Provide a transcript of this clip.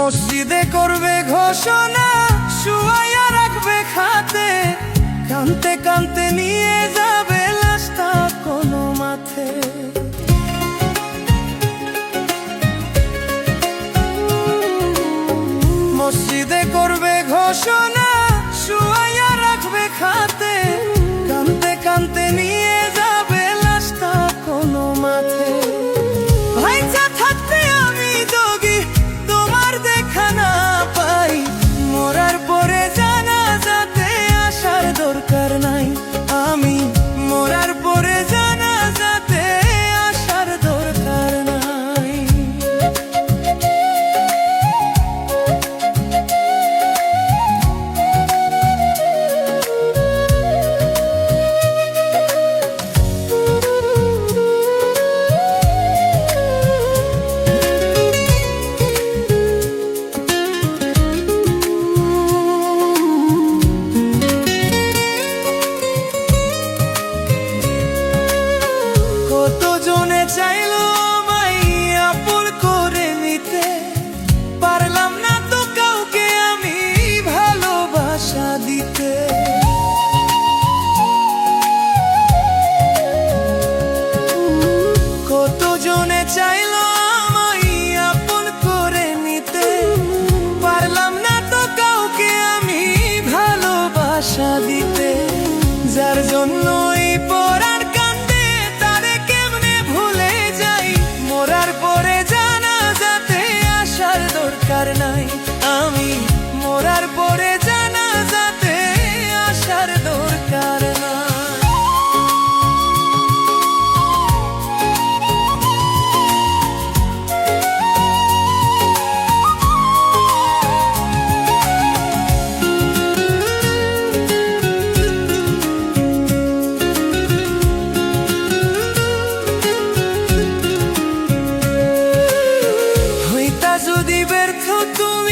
মসজিদে করবে ঘোষণা, শুয়াইয়া রাখবে খাতে, কানতে কানতে নিয়ে যাবে লাশটা কোনো মাঠে। মসজিদে করবে ঘোষণা, শুয়াইয়া রাখবে খাতে, কানতে কানতে নিয়ে যাবে লাশটা কোনো মাঠে। ভাইচা থাকতে আমি যোগী, তোমার দেখা না পাই, মরার পরে জানাজাতে আসার দরকার নাই। আমি মরার পরে জানাজাতে আসার দরকার নাই। কতজনে চাইলো আমায় আপন করে নিতে, পারলাম না তো কাউকে আমি ভালোবাসা দিতে। কতজনে চাইলো আমায় আপন করে নিতে, পারলাম না তো কাউকে আমি ভালোবাসা দিতে। যার জন্য এই পরাণ কান্দে, তারে কেমনে ভুলে যাই, মরার পরে জানাজাতে আসার দরকার নাই। আমি মরার পরে জানাজাতে আসার দরকার নাই। যদি ব্যর্থ তুমি